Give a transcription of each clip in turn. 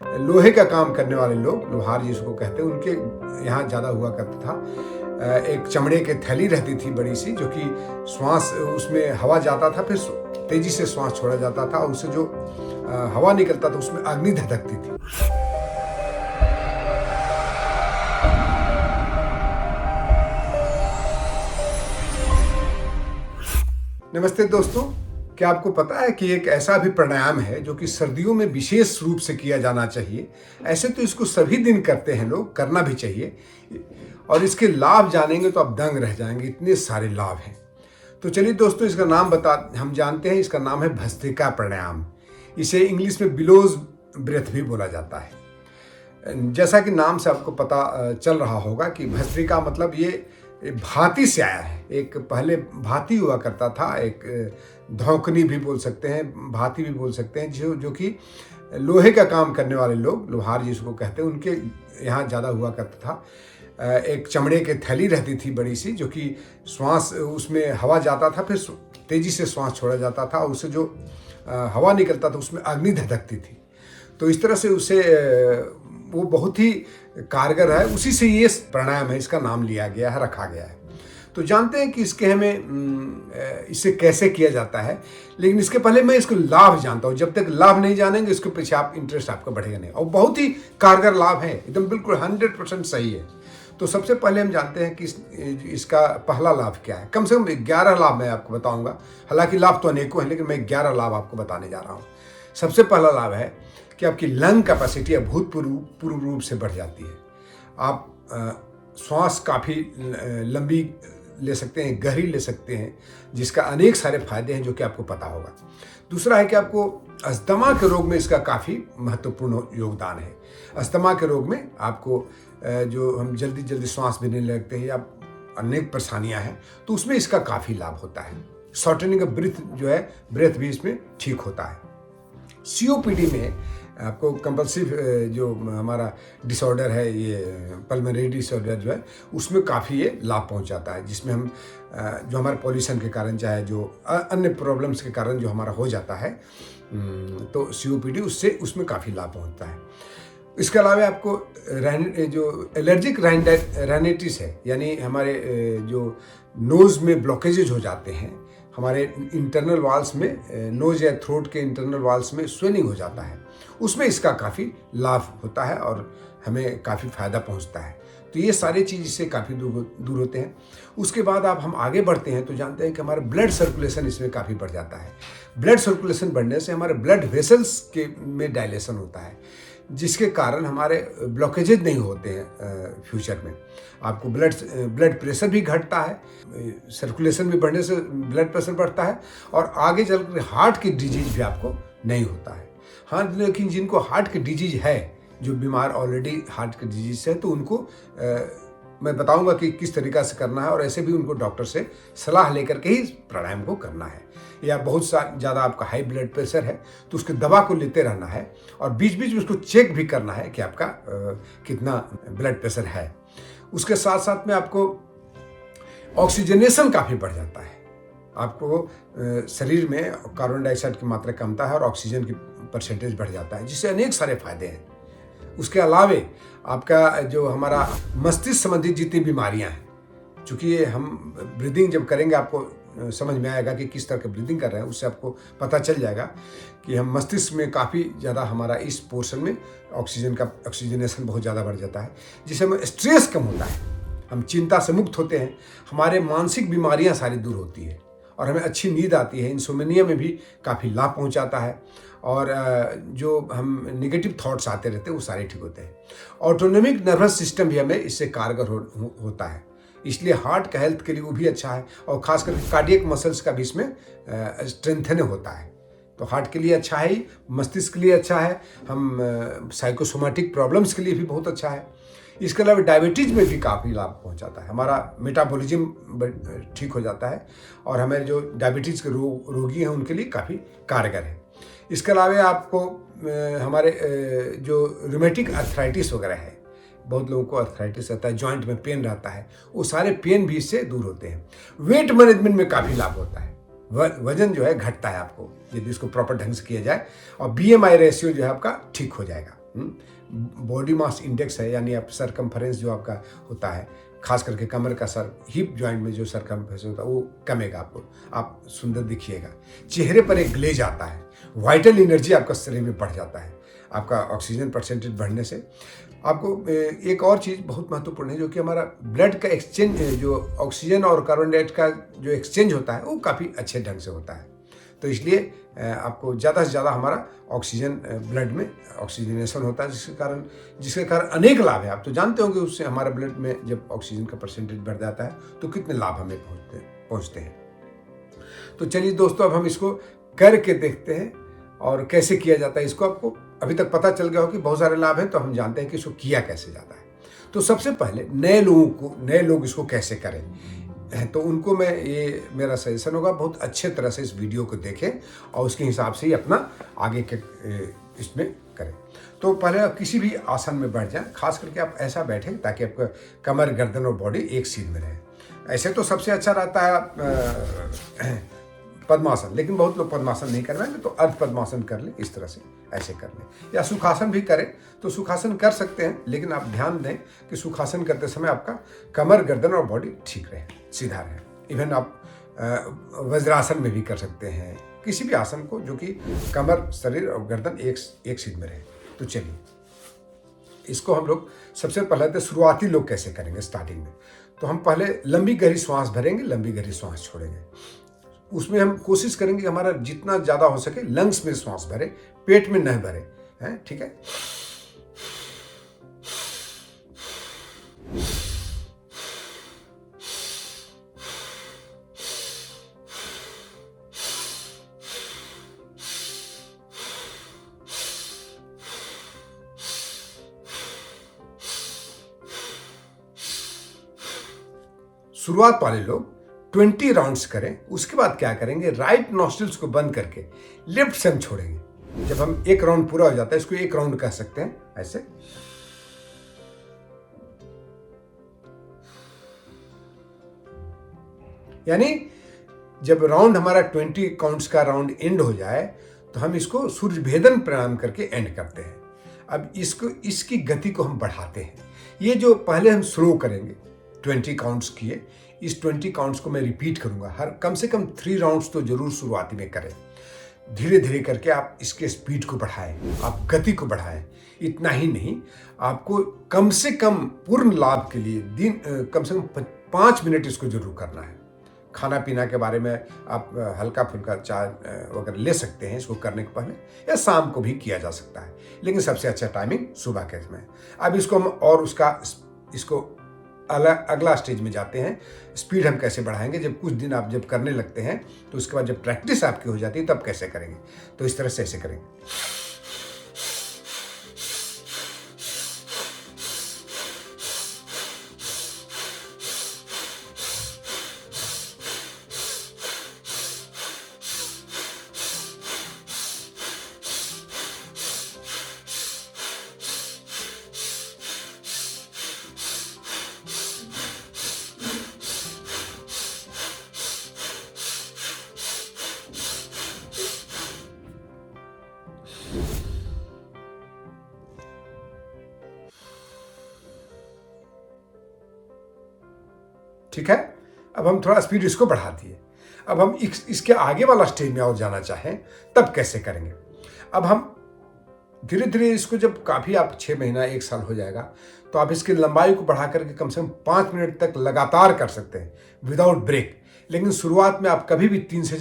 लोहे का काम करने वाले लोग, लोहार जिसको कहते हैं, उनके यहाँ ज़्यादा हुआ करता था। एक चमड़े की थैली रहती थी बड़ी सी, जो कि श्वास उसमें हवा जाता था, फिर तेजी से श्वास छोड़ा जाता था और उससे जो हवा निकलता था उसमें अग्नि धधकती थी। नमस्ते दोस्तों, क्या आपको पता है कि एक ऐसा भी प्राणायाम है जो कि सर्दियों में विशेष रूप से किया जाना चाहिए। ऐसे तो इसको सभी दिन करते हैं लोग, करना भी चाहिए, और इसके लाभ जानेंगे तो आप दंग रह जाएंगे, इतने सारे लाभ हैं। तो चलिए दोस्तों, इसका नाम हम जानते हैं। इसका नाम है भस्त्रिका प्राणायाम। इसे इंग्लिश में बिलोज ब्रेथ भी बोला जाता है। जैसा कि नाम से आपको पता चल रहा होगा कि भस्त्रिका मतलब ये भांति से आया है। एक पहले भांति हुआ करता था, एक धौंकनी भी बोल सकते हैं, भांति भी बोल सकते हैं, जो कि लोहे का काम करने वाले लोग, लोहार जिसको कहते हैं, उनके यहाँ ज़्यादा हुआ करता था। एक चमड़े की थैली रहती थी बड़ी सी, जो कि श्वास उसमें हवा जाता था, फिर तेजी से श्वास छोड़ा जाता था और उससे जो हवा निकलता था उसमें अग्नि धधकती थी। तो इस तरह से उसे वो बहुत ही कारगर है, उसी से ये प्राणायाम है, इसका नाम लिया गया है, रखा गया है। तो जानते हैं कि इसके हमें इसे कैसे किया जाता है, लेकिन इसके पहले मैं इसको लाभ जानता हूँ। जब तक लाभ नहीं जानेंगे इसके पीछे इंटरेस्ट आपका बढ़ेगा नहीं, और बहुत ही कारगर लाभ है, एकदम बिल्कुल 100% सही है। तो सबसे पहले हम जानते हैं कि इसका पहला लाभ क्या है। कम से कम 11 लाभ मैं आपको बताऊंगा, हालांकि लाभ तो अनेकों हैं, लेकिन मैं 11 लाभ आपको बताने जा रहा हूँ। सबसे पहला लाभ है कि आपकी लंग कैपेसिटी अभूतपूर्व रूप से बढ़ जाती है। आप श्वास काफ़ी लंबी ले सकते हैं, गहरी ले सकते हैं, जिसका अनेक सारे फायदे हैं जो कि आपको पता होगा। दूसरा है कि आपको अस्थमा के रोग में इसका काफ़ी महत्वपूर्ण योगदान है। अस्थमा के रोग में आपको जो हम जल्दी श्वास लेने लगते हैं या अनेक परेशानियां हैं, तो उसमें इसका काफ़ी लाभ होता है। शॉर्टनिंग ऑफ ब्रेथ भी इसमें ठीक होता है। सीओपीडी में आपको कंपल्सिव जो हमारा डिसऑर्डर है, ये पल्मोनरी डिसऑर्डर जो है, उसमें काफ़ी ये लाभ पहुंचाता है, जिसमें हम जो हमारे पॉल्यूशन के कारण, चाहे जो अन्य प्रॉब्लम्स के कारण जो हमारा हो जाता है, तो सीओपीडी उसमें काफ़ी लाभ पहुंचता है। इसके अलावा आपको जो एलर्जिक राइनाइटिस है, यानी हमारे जो नोज़ में ब्लॉकेजेज हो जाते हैं, हमारे इंटरनल वाल्स में, नोज या थ्रोट के इंटरनल वाल्स में स्वेलिंग हो जाता है, उसमें इसका काफ़ी लाभ होता है और हमें काफ़ी फ़ायदा पहुंचता है। तो ये सारी चीज़ इससे काफ़ी दूर होते हैं। उसके बाद हम आगे बढ़ते हैं तो जानते हैं कि हमारा ब्लड सर्कुलेशन इसमें काफ़ी बढ़ जाता है। ब्लड सर्कुलेशन बढ़ने से हमारे ब्लड वेसल्स में डायलेशन होता है, जिसके कारण हमारे ब्लॉकेजेज नहीं होते हैं फ्यूचर में। आपको ब्लड प्रेशर भी घटता है, सर्कुलेशन भी बढ़ने से ब्लड प्रेशर बढ़ता है, और आगे चलकर हार्ट की डिजीज भी आपको नहीं होता है। हाँ, लेकिन जिनको हार्ट की डिजीज है, जो बीमार ऑलरेडी हार्ट की डिजीज से है, तो उनको मैं बताऊंगा कि किस तरीक़ा से करना है, और ऐसे भी उनको डॉक्टर से सलाह लेकर के ही प्राणायाम को करना है। या बहुत ज़्यादा आपका हाई ब्लड प्रेशर है तो उसकी दवा को लेते रहना है, और बीच बीच में उसको चेक भी करना है कि आपका कितना ब्लड प्रेशर है। उसके साथ साथ में आपको ऑक्सीजनेशन काफ़ी बढ़ जाता है। आपको शरीर में कार्बन डाइऑक्साइड की मात्रा कमता है और ऑक्सीजन की परसेंटेज बढ़ जाता है, जिससे अनेक सारे फायदे हैं। उसके अलावे आपका जो हमारा मस्तिष्क संबंधित जितनी बीमारियां हैं, चूँकि ये हम ब्रीदिंग जब करेंगे आपको समझ में आएगा कि किस तरह के ब्रीदिंग कर रहे हैं, उससे आपको पता चल जाएगा कि हम मस्तिष्क में काफ़ी ज़्यादा, हमारा इस पोर्शन में ऑक्सीजनेशन बहुत ज़्यादा बढ़ जाता है, जिससे हमें स्ट्रेस कम होता है, हम चिंता से मुक्त होते हैं, हमारे मानसिक बीमारियां सारी दूर होती है, और हमें अच्छी नींद आती है। इंसोम्निया में भी काफ़ी लाभ पहुंचाता है, और जो हम नेगेटिव थॉट्स आते रहते हैं वो सारे ठीक होते हैं। ऑटोनोमिक नर्वस सिस्टम भी हमें इससे कारगर होता है, इसलिए हार्ट का हेल्थ के लिए वो भी अच्छा है, और खास करके कार्डियक मसल्स का भी इसमें स्ट्रेंथन होता है। तो हार्ट के लिए अच्छा है, मस्तिष्क के लिए अच्छा है, हम साइकोसोमेटिक प्रॉब्लम्स के लिए भी बहुत अच्छा है। इसके अलावा डायबिटीज़ में भी काफ़ी लाभ पहुंचाता है, हमारा मेटाबॉलिज्म ठीक हो जाता है, और हमारे जो डायबिटीज़ के रोगी हैं उनके लिए काफ़ी कारगर है। इसके अलावा आपको हमारे जो रूमेटिक अर्थराइटिस वगैरह है, बहुत लोगों को अर्थराइटिस रहता है, जॉइंट में पेन रहता है, वो सारे पेन भी इससे दूर होते हैं। वेट मैनेजमेंट में काफ़ी लाभ होता है, वजन जो है घटता है आपको, यदि इसको प्रॉपर ढंग से किया जाए, और BMI रेशियो जो है आपका ठीक हो जाएगा। बॉडी मास इंडेक्स है, यानी आप सरकमफरेंस जो आपका होता है, खास करके कमर का सर, हिप जॉइंट में जो सरकमफरेंस होता है वो कमेगा, आपको आप सुंदर दिखिएगा। चेहरे पर एक ग्लेज आता है, वाइटल एनर्जी आपका शरीर में बढ़ जाता है आपका ऑक्सीजन परसेंटेज बढ़ने से। आपको एक और चीज़ बहुत महत्वपूर्ण है, जो कि हमारा ब्लड का एक्सचेंज, जो ऑक्सीजन और कार्बन डाइऑक्साइड का जो एक्सचेंज होता है वो काफ़ी अच्छे ढंग से होता है। तो इसलिए आपको ज़्यादा से ज़्यादा हमारा ऑक्सीजन ब्लड में ऑक्सीजनेशन होता है, जिसके कारण अनेक लाभ है। आप तो जानते होंगे, उससे हमारे ब्लड में जब ऑक्सीजन का परसेंटेज बढ़ जाता है तो कितने लाभ हमें पहुँचते हैं। तो चलिए दोस्तों, अब हम इसको करके देखते हैं और कैसे किया जाता है। इसको आपको अभी तक पता चल गया हो कि बहुत सारे लाभ हैं, तो हम जानते हैं कि इसको किया कैसे जाता है। तो सबसे पहले नए लोग इसको कैसे करें, तो उनको मैं, ये मेरा सजेशन होगा, बहुत अच्छे तरह से इस वीडियो को देखें और उसके हिसाब से ही अपना आगे के इसमें करें। तो पहले आप किसी भी आसन में बैठ जाएं, खास करके आप ऐसा बैठें ताकि आपका कमर, गर्दन और बॉडी एक सीध में रहे। ऐसे तो सबसे अच्छा रहता है पद्मासन, लेकिन बहुत लोग पद्मासन नहीं कर पाएंगे, तो अर्ध पद्मासन कर लें, इस तरह से ऐसे कर लें, या सुखासन भी करें तो सुखासन कर सकते हैं, लेकिन आप ध्यान दें कि सुखासन करते समय आपका कमर, गर्दन और बॉडी ठीक रहे, सीधा रहे। इवन आप वज्रासन में भी कर सकते हैं, किसी भी आसन को जो कि कमर, शरीर और गर्दन एक सीध में रहे। तो चलिए इसको हम लोग सबसे पहले तो शुरुआती लोग कैसे करेंगे स्टार्टिंग में। तो हम पहले लंबी गहरी सांस भरेंगे, लंबी गहरी सांस छोड़ेंगे। उसमें हम कोशिश करेंगे हमारा जितना ज़्यादा हो सके लंग्स में सांस भरे, पेट में न भरे, हैं, ठीक है। शुरुआत वाले लोग 20 राउंड्स करें। उसके बाद क्या करेंगे, राइट नॉस्ट्रिल्स को बंद करके लेफ्ट से हम छोड़ेंगे। जब हम एक राउंड पूरा हो जाता है, इसको एक राउंड कह सकते हैं, ऐसे। यानी जब राउंड हमारा 20 काउंट्स का राउंड एंड हो जाए तो हम इसको सूर्य भेदन प्राणायाम करके एंड करते हैं। अब इसकी गति को हम बढ़ाते हैं। ये जो पहले हम स्लो करेंगे, 20 काउंट्स किए, इस 20 काउंट्स को मैं रिपीट करूंगा। हर कम से कम 3 राउंड्स तो जरूर शुरुआती में करें। धीरे धीरे करके आप इसके स्पीड को बढ़ाएं, आप गति को बढ़ाएं। इतना ही नहीं, आपको कम से कम पूर्ण लाभ के लिए कम से कम 5 मिनट इसको जरूर करना है। खाना पीना के बारे में आप हल्का फुल्का चाय वगैरह ले सकते हैं इसको करने के पहले, या शाम को भी किया जा सकता है, लेकिन सबसे अच्छा टाइमिंग सुबह के समय। अब इसको हम और इसको अगला स्टेज में जाते हैं। स्पीड हम कैसे बढ़ाएंगे, जब कुछ दिन आप जब करने लगते हैं तो उसके बाद जब प्रैक्टिस आपकी हो जाती है तब कैसे करेंगे। तो इस तरह से ऐसे करेंगे। ठीक है, अब हम थोड़ा स्पीड इसको बढ़ा दिए। अब हम इसके आगे वाला स्टेज में और जाना चाहें तब कैसे करेंगे। अब हम धीरे धीरे इसको, जब काफ़ी आप 6 महीना 1 साल हो जाएगा, तो आप इसकी लंबाई को बढ़ा करके कम से कम 5 मिनट तक लगातार कर सकते हैं विदाउट ब्रेक। लेकिन शुरुआत में आप कभी भी 3 से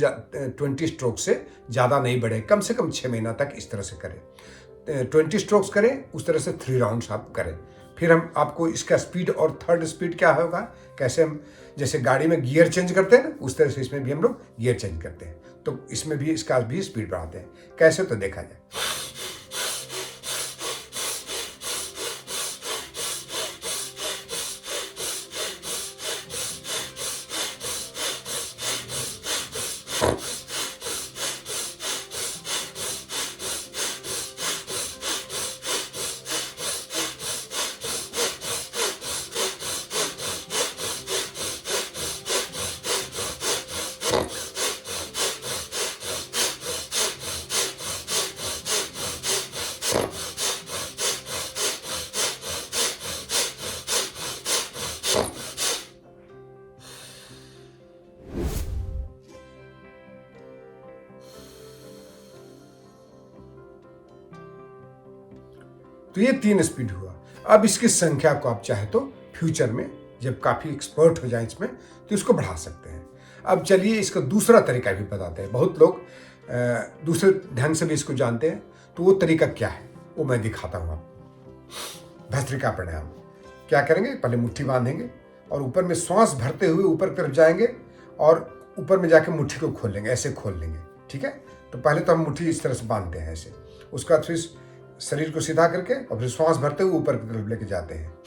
20 स्ट्रोक से ज़्यादा नहीं बढ़े, कम से कम 6 महीना तक इस तरह से करें। 20 स्ट्रोक्स करें, उस तरह से 3 राउंड्स आप करें। फिर हम आपको इसका स्पीड और थर्ड स्पीड क्या होगा, कैसे हम जैसे गाड़ी में गियर चेंज करते हैं ना, उस तरह से इसमें भी हम लोग गियर चेंज करते हैं। तो इसमें भी इसका भी स्पीड बढ़ाते हैं। कैसे, तो देखा जाए। तो ये 3 स्पीड हुआ। अब इसकी संख्या को आप चाहे तो फ्यूचर में जब काफ़ी एक्सपर्ट हो जाए इसमें तो इसको बढ़ा सकते हैं। अब चलिए इसका दूसरा तरीका भी बताते हैं। बहुत लोग दूसरे ढंग से भी इसको जानते हैं, तो वो तरीका क्या है वो मैं दिखाता हूँ आपको। भस्त्रिका प्राणायाम क्या करेंगे, पहले मुट्ठी बांधेंगे और ऊपर में श्वास भरते हुए ऊपर की तरफ जाएंगे और ऊपर में जाके मुट्ठी को खोल लेंगे, ऐसे खोल लेंगे। ठीक है, तो पहले तो हम मुट्ठी इस तरह से बांधते हैं ऐसे, उसका फिर शरीर को सीधा करके और फिर श्वास भरते हुए ऊपर की तरफ लेके जाते हैं।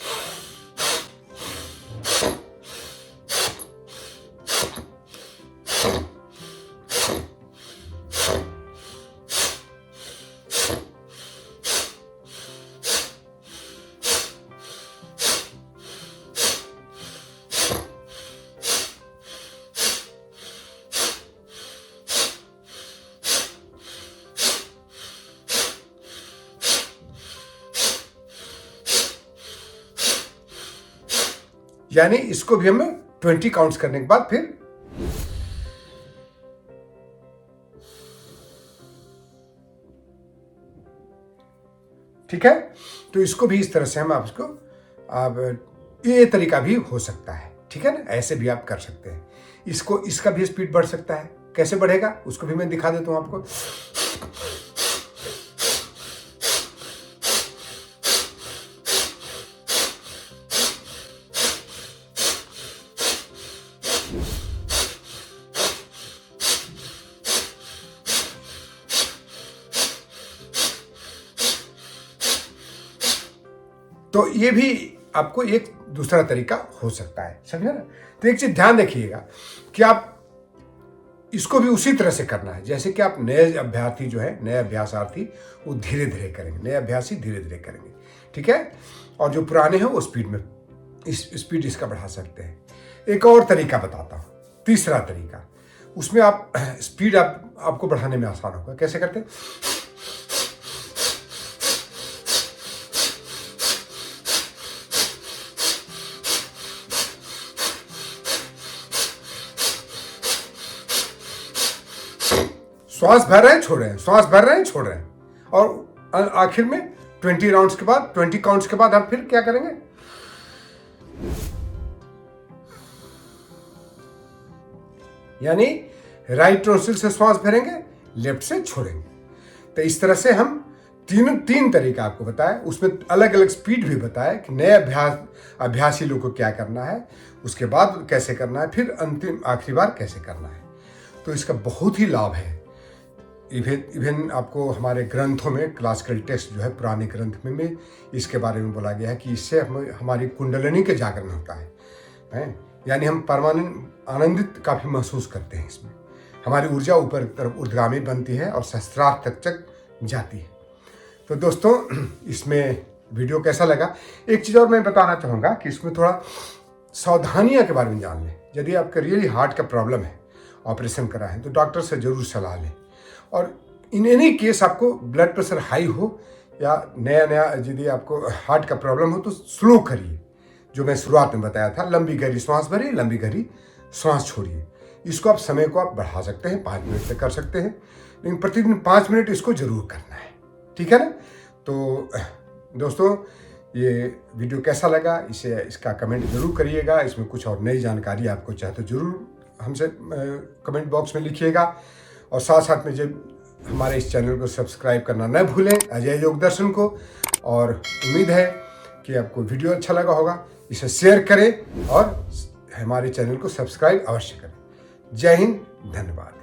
यानी इसको भी हमें 20 काउंट्स करने के बाद फिर ठीक है, तो इसको भी इस तरह से हम आपको अब ये तरीका भी हो सकता है। ठीक है ना, ऐसे भी आप कर सकते हैं। इसको इसका भी स्पीड बढ़ सकता है। कैसे बढ़ेगा उसको भी मैं दिखा देता हूं आपको। तो ये भी आपको एक दूसरा तरीका हो सकता है, समझे ना। तो एक चीज ध्यान रखिएगा कि आप इसको भी उसी तरह से करना है जैसे कि आप नए अभ्यर्थी जो है, नए अभ्यासार्थी, वो धीरे धीरे करेंगे, नए अभ्यासी धीरे धीरे करेंगे। ठीक है, और जो पुराने हैं वो स्पीड में स्पीड इसका बढ़ा सकते हैं। एक और तरीका बताता हूँ, तीसरा तरीका, उसमें आप स्पीड आपको बढ़ाने में आसान होगा। कैसे करते हैं, श्वास भर रहे हैं छोड़ रहे हैं, श्वास भर रहे हैं छोड़ रहे हैं, और आखिर में 20 राउंड्स के बाद, 20 काउंट्स के बाद हम फिर क्या करेंगे, यानी राइट नोस्ट्रिल से श्वास भरेंगे, लेफ्ट से छोड़ेंगे। तो इस तरह से हम तीन तरीका आपको बताया, उसमें अलग अलग स्पीड भी बताया कि नए अभ्यासी लोग को क्या करना है, उसके बाद कैसे करना है, फिर अंतिम आखिरी बार कैसे करना है। तो इसका बहुत ही लाभ है। इवन आपको हमारे ग्रंथों में, क्लासिकल टेक्स्ट जो है पुराने ग्रंथ में इसके बारे में बोला गया है कि इससे हमारी कुंडलिनी के जागरण होता है, यानी हम परमानेंट आनंदित काफ़ी महसूस करते हैं। इसमें हमारी ऊर्जा ऊपर की तरफ ऊर्ध्वगामी बनती है और सहस्त्रार्थ तक जाती है। तो दोस्तों, इसमें वीडियो कैसा लगा, एक चीज़ और मैं बताना चाहूँगा कि इसमें थोड़ा सावधानियाँ के बारे में जान लें। यदि आपका रियली हार्ट का प्रॉब्लम है, ऑपरेशन करा है, तो डॉक्टर से ज़रूर सलाह लें। और इन एनी केस आपको ब्लड प्रेशर हाई हो या नया यदि आपको हार्ट का प्रॉब्लम हो तो स्लो करिए, जो मैं शुरुआत में बताया था, लंबी गहरी श्वास भरिए, लंबी गहरी श्वास छोड़िए। इसको आप समय को आप बढ़ा सकते हैं, 5 मिनट तक कर सकते हैं, लेकिन प्रतिदिन 5 मिनट इसको जरूर करना है। ठीक है ना। तो दोस्तों, ये वीडियो कैसा लगा इसका कमेंट जरूर करिएगा। इसमें कुछ और नई जानकारी आपको चाहे तो जरूर हमसे कमेंट बॉक्स में लिखिएगा। और साथ साथ में जब हमारे इस चैनल को सब्सक्राइब करना न भूलें, अजय योग दर्शन को। और उम्मीद है कि आपको वीडियो अच्छा लगा होगा। इसे शेयर करें और हमारे चैनल को सब्सक्राइब अवश्य करें। जय हिंद, धन्यवाद।